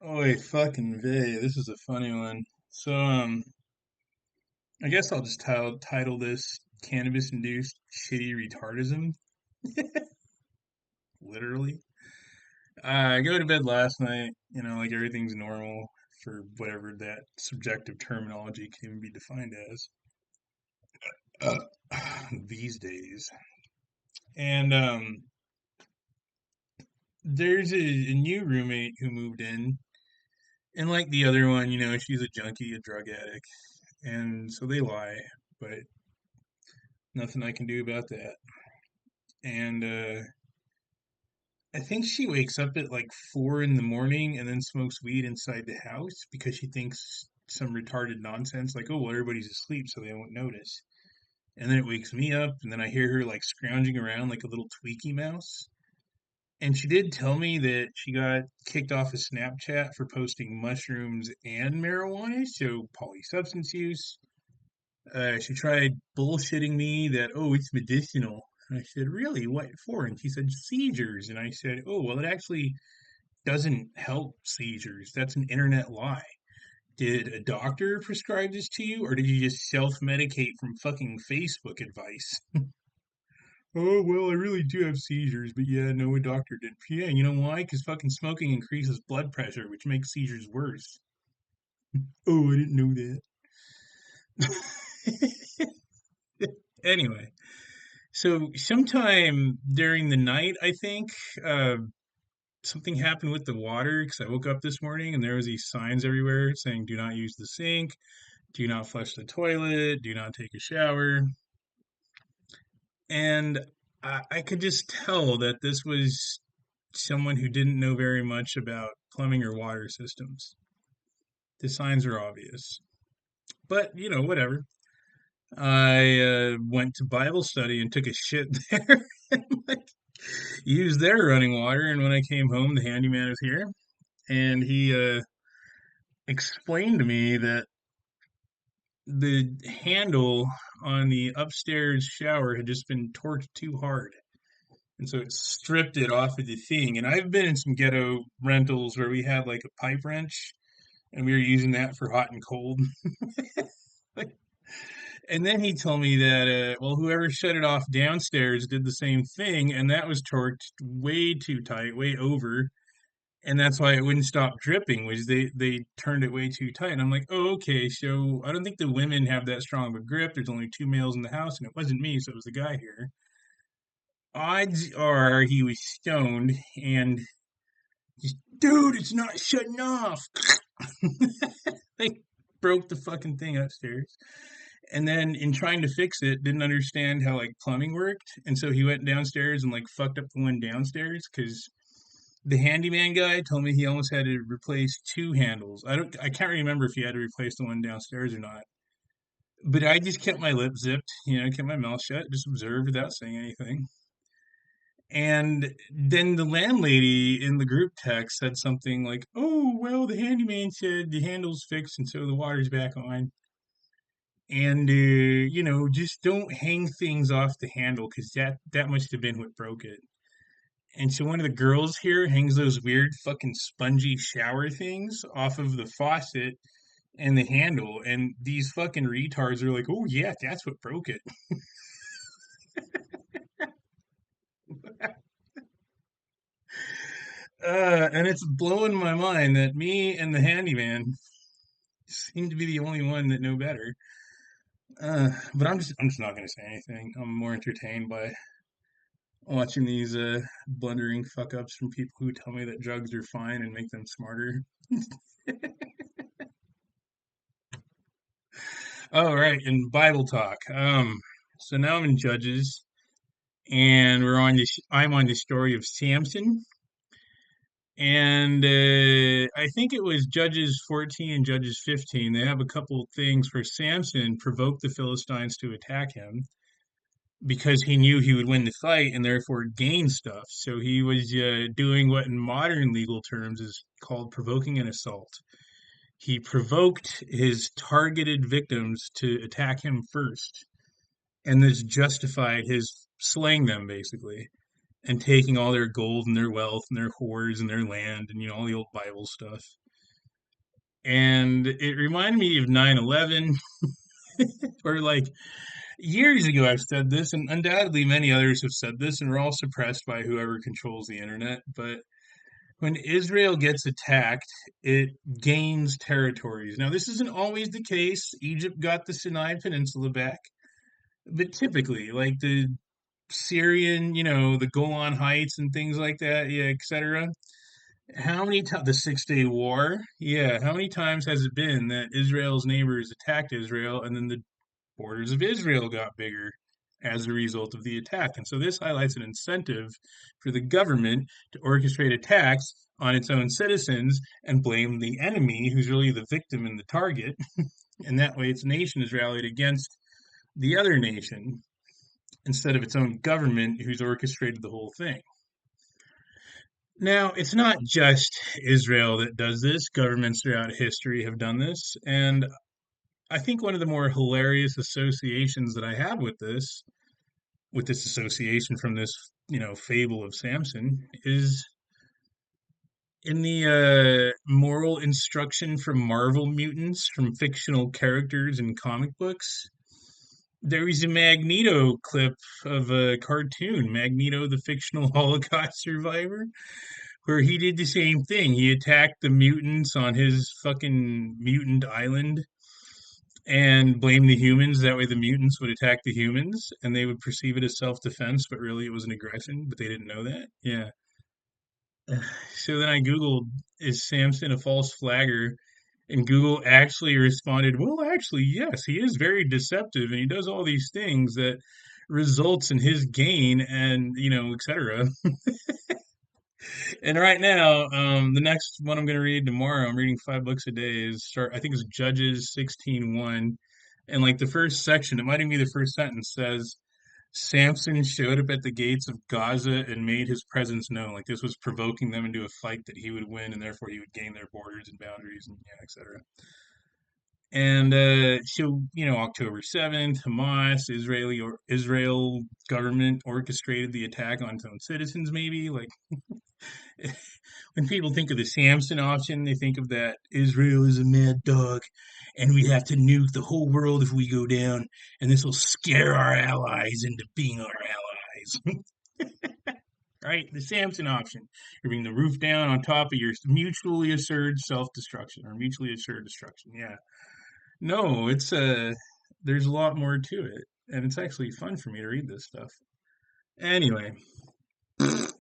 Oh, fucking vey. This is a funny one. I guess I'll just title this cannabis-induced shitty retardism. Literally. I go to bed last night, like everything's normal for whatever that subjective terminology can even be defined as uh, these days. And there's a new roommate who moved in, and like the other one, she's a junkie, a drug addict, and so they lie, but nothing I can do about that. And I think she wakes up at like 4 in the morning and then smokes weed inside the house because she thinks some retarded nonsense like, oh, well, everybody's asleep, so they won't notice. And then it wakes me up, and then I hear her like scrounging around like a little tweaky mouse. And she did tell me that she got kicked off of Snapchat for posting mushrooms and marijuana, so polysubstance use. She tried bullshitting me that, oh, it's medicinal. And I said, really? What for? And she said, seizures. And I said, oh, well, it actually doesn't help seizures. That's an internet lie. Did a doctor prescribe this to you, or did you just self-medicate from fucking Facebook advice? Oh, well, I really do have seizures, but yeah, no, a doctor didn't. Yeah, you know why? Because fucking smoking increases blood pressure, which makes seizures worse. Oh, I didn't know that. Anyway, so sometime during the night, I think, uh, something happened with the water because I woke up this morning and there was these signs everywhere saying, "Do not use the sink, do not flush the toilet, do not take a shower." And I could just tell that this was someone who didn't know very much about plumbing or water systems. The signs are obvious, but whatever. I went to Bible study and took a shit there. And, like, used their running water, and when I came home, the handyman was here, and he explained to me that the handle on the upstairs shower had just been torqued too hard. And so it stripped it off of the thing. And I've been in some ghetto rentals where we had like a pipe wrench and we were using that for hot and cold. And then he told me that, well, whoever shut it off downstairs did the same thing, and that was torqued way too tight, way over, and that's why it wouldn't stop dripping, was they turned it way too tight. And I'm like, oh, okay, so I don't think the women have that strong of a grip. There's only two males in the house, and it wasn't me, so it was the guy here. Odds are he was stoned and just, dude, it's not shutting off. They broke the fucking thing upstairs. And then in trying to fix it, didn't understand how like plumbing worked. And so he went downstairs and like fucked up the one downstairs because the handyman guy told me he almost had to replace two handles. I can't remember if he had to replace the one downstairs or not. But I just kept my lip zipped, kept my mouth shut, just observed without saying anything. And then the landlady in the group text said something like, "Oh, well, the handyman said the handle's fixed and so the water's back on." And just don't hang things off the handle because that must have been what broke it. And so one of the girls here hangs those weird fucking spongy shower things off of the faucet and the handle, and these fucking retards are like, "Oh yeah, that's what broke it." And it's blowing my mind that me and the handyman seem to be the only one that know better. But I'm just not gonna say anything. I'm more entertained by watching these blundering fuck ups from people who tell me that drugs are fine and make them smarter. Oh, right, in Bible talk. So now I'm in Judges, and I'm on the story of Samson, and I think it was Judges 14 and Judges 15. They have a couple things where Samson provoked the Philistines to attack him because he knew he would win the fight and therefore gain stuff. So he was doing what in modern legal terms is called provoking an assault. He provoked his targeted victims to attack him first, and this justified his slaying them basically and taking all their gold and their wealth and their whores and their land and all the old Bible stuff. And it reminded me of 9/11, or like years ago I've said this, and undoubtedly many others have said this, and we're all suppressed by whoever controls the internet. But when Israel gets attacked, it gains territories. Now, this isn't always the case. Egypt got the Sinai Peninsula back, but typically, like the Syrian, the Golan Heights and things like that, yeah, etc. How many times the 6 Day War? Yeah, how many times has it been that Israel's neighbors attacked Israel and then the borders of Israel got bigger as a result of the attack? And so this highlights an incentive for the government to orchestrate attacks on its own citizens and blame the enemy, who's really the victim and the target. And that way its nation is rallied against the other nation instead of its own government, who's orchestrated the whole thing. Now, it's not just Israel that does this. Governments throughout history have done this. And I think one of the more hilarious associations that I have with this association from this, fable of Samson, is in the moral instruction from Marvel mutants, from fictional characters in comic books. There is a Magneto clip of a cartoon, Magneto, the fictional Holocaust survivor, where he did the same thing. He attacked the mutants on his fucking mutant island and blamed the humans. That way, the mutants would attack the humans and they would perceive it as self defense, but really it was an aggression, but they didn't know that. Yeah. So then I Googled, is Samson a false flagger? And Google actually responded, well, actually, yes, he is very deceptive and he does all these things that results in his gain and, etc. And right now, the next one I'm going to read tomorrow, I'm reading 5 books a day, I think it's Judges 16:1. And like the first section, it might even be the first sentence, says, Samson showed up at the gates of Gaza and made his presence known. Like this was provoking them into a fight that he would win, and therefore he would gain their borders and boundaries, and yeah, etc. And so, October 7th, Hamas, Israel government orchestrated the attack on its own citizens, maybe. Like when people think of the Samson option, they think of that Israel is a mad dog and we have to nuke the whole world if we go down, and this will scare our allies into being our allies. Right? The Samson option. You're bringing the roof down on top of your mutually assured self destruction or mutually assured destruction. Yeah. No, there's a lot more to it. And it's actually fun for me to read this stuff. Anyway,